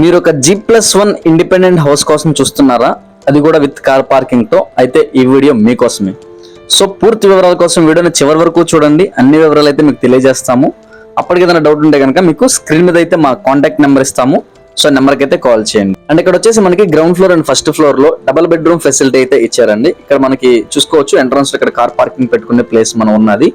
మీరు ఒక G+1 independent house కోసం చూస్తున్నారా? అది కూడా విత్ కార్ పార్కింగ్ తో. అయితే ఈ వీడియో మీకోసమే. సో పూర్తి వివరాల కోసం వీడియోని చివరి వరకు చూడండి. అన్ని వివరాలు అయితే మీకు తెలియజేస్తాము. అప్పటికి ఏదైనా డౌట్ ఉంటే కనుక మీకు స్క్రీన్ మీద అయితే మా కాంటాక్ట్ నెంబర్ ఇస్తాము. సో నెంబర్కి అయితే కాల్ చేయండి. అండ్ ఇక్కడ వచ్చేసి మనకి ground floor and first floor లో డబుల్ బెడ్రూమ్ ఫెసిలిటీ అయితే ఇచ్చారండి. ఇక్కడ మనకి చూసుకోవచ్చు ఎంట్రన్స్ లో ఇక్కడ కార్ పార్కింగ్ పెట్టుకునే ప్లేస్ మనం ఉన్నది.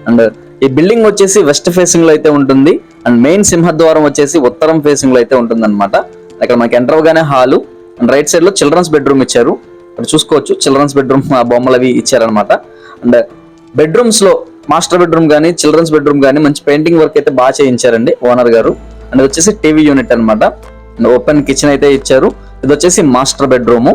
అండ్ ఈ బిల్డింగ్ వచ్చేసి వెస్ట్ ఫేసింగ్ లో అయితే ఉంటుంది. అండ్ మెయిన్ సింహద్వారం వచ్చేసి ఉత్తరం ఫేసింగ్ లో అయితే ఉంటుంది అనమాట. ఇక్కడ మనకి ఎంటర్ అవగానే హాలు అండ్ రైట్ సైడ్ లో చిల్డ్రన్స్ బెడ్రూమ్ ఇచ్చారు. ఇక్కడ చూసుకోవచ్చు చిల్డ్రన్స్ బెడ్రూమ్ బొమ్మలు అవి ఇచ్చారనమాట. అండ్ బెడ్రూమ్స్ లో మాస్టర్ బెడ్రూమ్ కానీ చిల్డ్రన్స్ బెడ్రూమ్ కానీ మంచి పెయింటింగ్ వర్క్ అయితే బాగా చేయించారండి ఓనర్ గారు. అండ్ వచ్చేసి టీవీ యూనిట్ అనమాట. అండ్ ఓపెన్ కిచెన్ అయితే ఇచ్చారు. ఇది వచ్చేసి మాస్టర్ బెడ్రూమ్.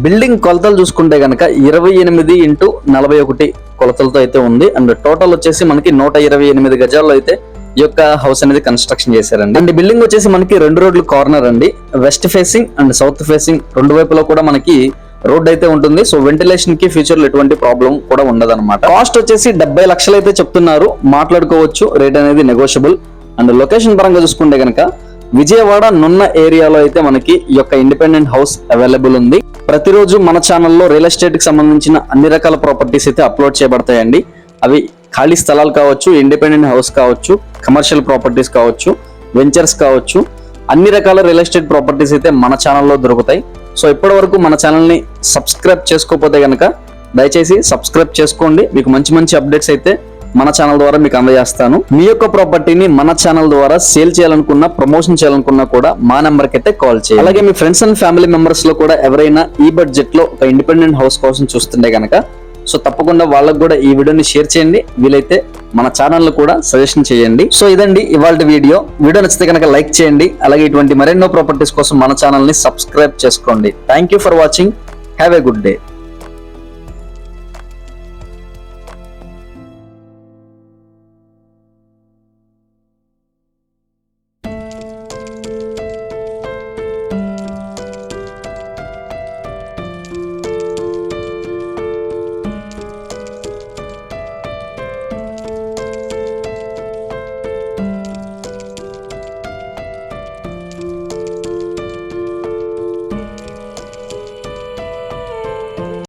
బిల్డింగ్ కొలతలు చూసుకుంటే కనుక 28x41 కొలతలతో అయితే ఉంది. అండ్ టోటల్ వచ్చేసి మనకి 128 గజాల్లో అయితే ఈ యొక్క హౌస్ అనేది కన్స్ట్రక్షన్ చేశారండి. అండ్ బిల్డింగ్ వచ్చేసి మనకి 2 రోడ్లు కార్నర్ అండి. West facing and south facing రెండు వైపులో కూడా మనకి రోడ్ అయితే ఉంటుంది. సో వెంటిలేషన్ కి ఫ్యూచర్ లో ఎటువంటి ప్రాబ్లం కూడా ఉండదు అనమాట. కాస్ట్ వచ్చేసి 70 లక్షలు అయితే చెప్తున్నారు. మాట్లాడుకోవచ్చు, రేట్ అనేది నెగోషియబుల్. అండ్ లొకేషన్ పరంగా చూసుకుంటే కనుక విజయవాడ నున్న ఏరియాలో అయితే మనకి ఈ యొక్క ఇండిపెండెంట్ హౌస్ అవైలబుల్ ఉంది. ప్రతిరోజు మన ఛానల్లో రియల్ ఎస్టేట్ కి సంబంధించిన అన్ని రకాల ప్రాపర్టీస్ అయితే అప్లోడ్ చేయబడతాయండి. అవి ఖాళీ స్థలాలు కావచ్చు, ఇండిపెండెంట్ హౌస్ కావచ్చు, కమర్షియల్ ప్రాపర్టీస్ కావచ్చు, వెంచర్స్ కావచ్చు, అన్ని రకాల రియల్ ఎస్టేట్ ప్రాపర్టీస్ అయితే మన ఛానల్లో దొరుకుతాయి. సో ఇప్పటి వరకు మన ఛానల్ని సబ్స్క్రైబ్ చేసుకోకపోతే కనుక దయచేసి సబ్స్క్రైబ్ చేసుకోండి. మీకు మంచి మంచి అప్డేట్స్ అయితే మన ఛానల్ ద్వారా మీకు అందజేస్తాను. మీ యొక్క ప్రాపర్టీని మన ఛానల్ ద్వారా సేల్ చేయాలనుకున్నా, ప్రమోషన్ చేయాలనుకున్నా కూడా మా నెంబర్కి అయితే కాల్ చేయండి. అలాగే మీ ఫ్రెండ్స్ అండ్ ఫ్యామిలీ మెంబర్స్ లో కూడా ఎవరైనా ఈ బడ్జెట్ లో ఒక ఇండిపెండెంట్ హౌస్ కోసం చూస్తుంటే కనుక సో తప్పకుండా వాళ్ళకు కూడా ఈ వీడియోని షేర్ చేయండి. వీలైతే మన ఛానల్ కూడా సజెషన్ చేయండి. సో ఇదండి ఇవాళ వీడియో నచ్చితే కనుక లైక్ చేయండి. అలాగే ఇటువంటి మరెన్నో ప్రాపర్టీస్ కోసం మన ఛానల్ ని సబ్స్క్రైబ్ చేసుకోండి. Thank you for watching. Have a good day.